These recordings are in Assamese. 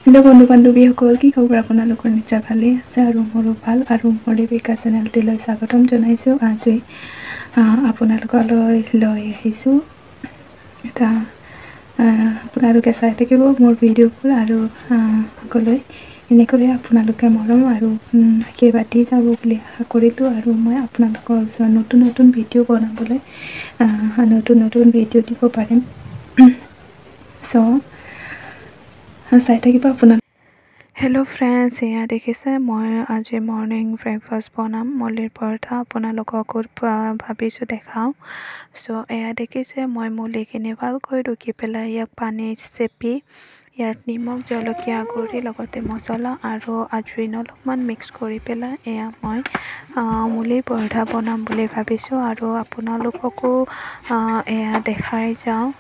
हेलो बंधु बान्धवीসকল কি খবৰ আপোনালোকৰ নিশ্চয় ভালেই আছে আৰু মোৰো ভাল আৰু মোৰ বেকা চেনেলটিলৈ স্বাগতম জনাইছো আজি আপোনালোকলৈ লৈ আহিছো এটা আপোনালোকে চাই থাকিব মোৰ ভিডিঅ'বোৰ আৰু আগলৈ এনেকৈ আপোনালোকে মৰম আৰু আশীৰ্বাদ যাব বুলি আশা কৰিলো আৰু মই আপোনালোকৰ ওচৰত নতুন ভিডিঅ' বনাবলৈ নতুন ভিডিঅ' দিব পাৰিম সো চাই থাকিব আপোনালোক हेलो फ्रेंड्स यहाँ देखिसे मैं आज मॉर्निंग ब्रेकफास्ट बनाम मुलिर पराठा আপোনালোকক ভাবিছো দেখাও সো এয়া দেখিছে মই মুলিখিনি ভালকৈ ৰুকি পেলাই ইয়াক পানী চেপি ইয়াত নিমখ জলকীয়া গুড়ি লগতে মছলা আৰু আজওয়াইন অলপমান মিক্স কৰি পেলাই এয়া মই মুলিৰ পৰঠা বনাম বুলি ভাবিছো আৰু আপোনালোককো এয়া দেখাই যাওক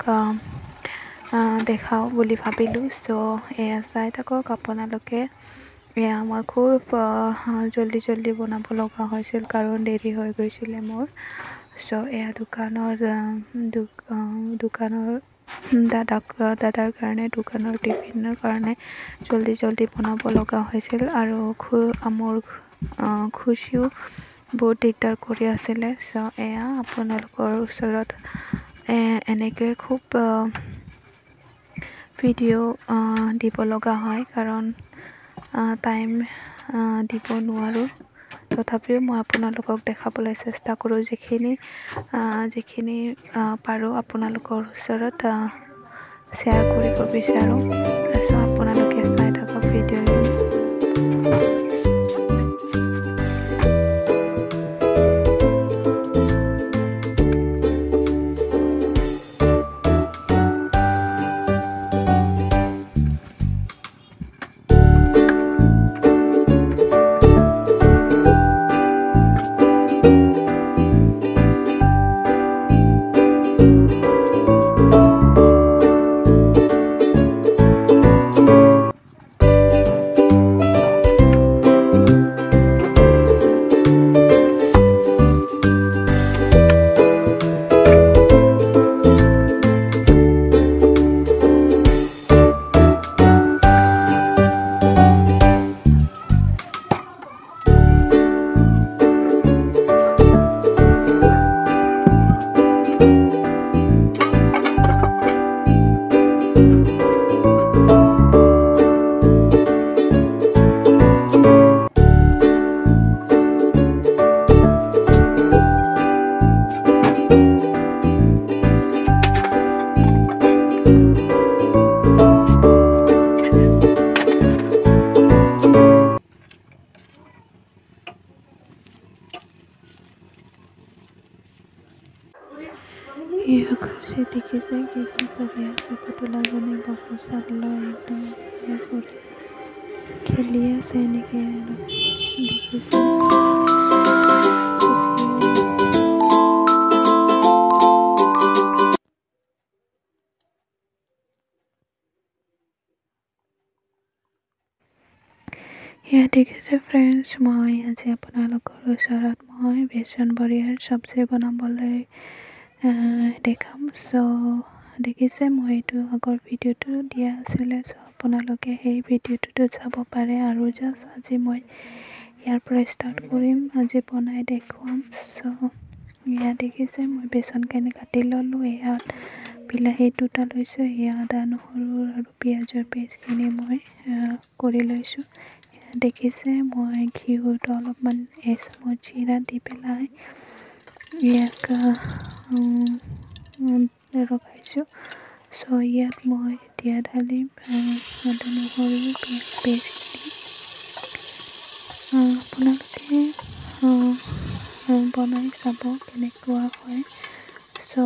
দেখাও বুলি ভাবিলো সো এয়া চাই থাকক আপোনালোকে এয়া মই খুব জলদি বনাব লগা হৈছিল কাৰণ দেৰি হৈ গৈছিল মোৰ সো এয়া দোকানৰ দাদাৰ কাৰণে দোকানৰ টিফিনৰ কাৰণে জলদি বনাব লগা হৈছিল আৰু মোৰ খুচিও বহুত দিগদাৰ কৰি আছিলে সো এয়া আপোনালোকৰ ওচৰত এনেকৈ খুব ভিডিঅ' দিব লগা হয় কাৰণ টাইম দিব নোৱাৰো তথাপিও মই আপোনালোকক দেখাবলৈ চেষ্টা কৰোঁ যিখিনি পাৰো আপোনালোকৰ ওচৰত শ্বেয়াৰ কৰিব বিচাৰো সো আপোনালোকে চাই থাকক ভিডিঅ' यह खुशी দেখিছে কি কৰি আছে পুতলাজনী বহুত চাললৈ একদম খেলি আছে এনেকৈ আৰু দেখিছে यहाँ দেখিছে फ्रेंड्स মই আজি আপোনালোকৰ ওচৰত মই বেচন বড়িয়াৰ চবজি বনাবলৈ দেখাম সো দেখিছে মই এইটো আগৰ ভিডিঅ'টো দিয়া আছিলে সো আপোনালোকে সেই ভিডিঅ'টো চাব পাৰে আৰু জাস্ট আজি মই ইয়াৰ পৰা ষ্টাৰ্ট কৰিম আজি বনাই দেখুৱাম সো ইয়া দেখিছে মই বেচনখিনি কাটি ললো ইয়াত বিলাহী দুটা লৈছো ইয়া আদা নহৰু আৰু পিয়াজৰ পেষ্টখিনি মই কৰি লৈছো দেখিছে মই ঘিউটো অলপমান এচামুচ জিৰা দি পেলাই ইয়াক ৰখাইছো সো ইয়াত মই এতিয়া ঢালিম আদা নহৰু পেষ্টখিনি আপোনালোকে বনাই চাব কেনেকুৱা হয় সো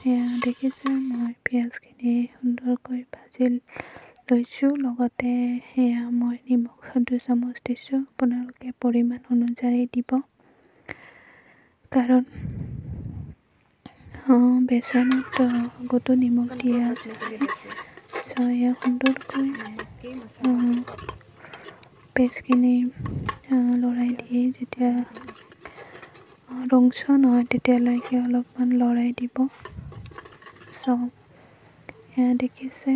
এয়া দেখিছে মই পিঁয়াজখিনি সুন্দৰকৈ ভাজি লৈছোঁ লগতে এয়া মই নিমখ 2 চামুচ দিছোঁ আপোনালোকে পৰিমাণ অনুযায়ী দিব কাৰণ বেচনত গোটো নিমখ দিয়া আছে সো এয়া সুন্দৰকৈ পেষ্টখিনি লৰাই দিয়ে যেতিয়া ৰংচন হয় তেতিয়ালৈকে অলপমান লৰাই দিব सो यहाँ देखिसे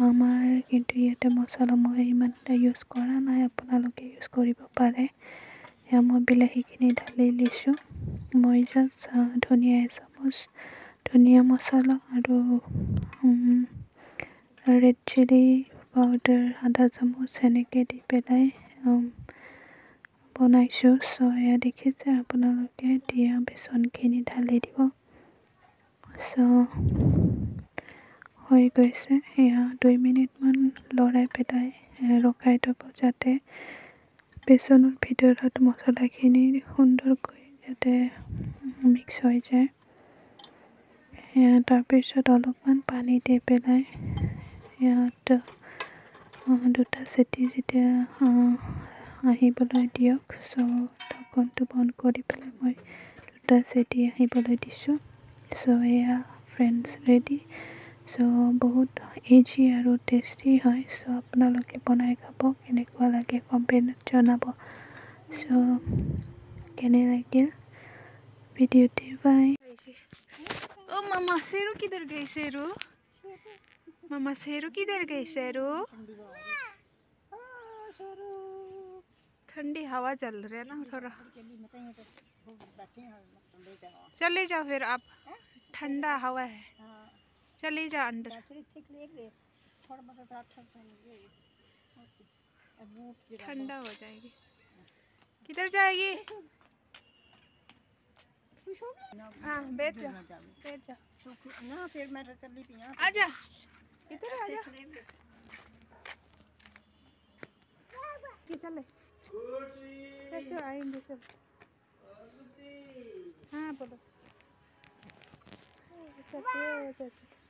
आमार किन्तु इयाते मसला मैं इमान यूज करा ना आपनालोके यूज करिब पारे यहाँ मैं बिलाहीखिनि ढाली लिसु मैं जास्ट धनिया एचामच धनिया मसला आरो रेड चिली पाउडार आधा चामच सेनेके दी पेलाय बनाइছো सो यहाँ देखिसे आपनालोके दिया बेसनखिनि ढाली दिब सो হৈ গৈছে यहाँ 2 मिनिट मान लराय पेलाय रखाय थब जाते बेसनर भितरत मसलाखिनि सुंदरকৈ जाते मिक्स হৈ যায় यहाँ तार पिছত अलपमान पानी दे पेलाय ইয়াত দুটা সেটি যেতিয়া আহিবলৈ দিয়ক সো ঢাকনটো বন্ধ কৰি পেলাই মই দুটা সেটি আহিবলৈ দিছো সো এয়া ফ্ৰেন্ডছ ৰেডি সো বহুত ইজি আৰু টেস্টি হয় সো আপোনালোকে বনাই খাব কেনেকুৱা লাগে কমেন্টত জনাব সো কেনে লাগিল ভিডিওটি বাই ओ मामा शेरू किधर गई शेरू मामा शेरू किधर गई शेरू ठंडी हवा चल रही है ना थोड़ा चले जाओ फिर आप ठंडा हवा है चले जाओ अंदर ठंडा हो जाएगी किधर जाएगी हाँ बैठ जा ना फिर मैं चली पिया आजा इधर आजा कि चले चाचू आएंगे सब हाँ बोलो चाचू चाचू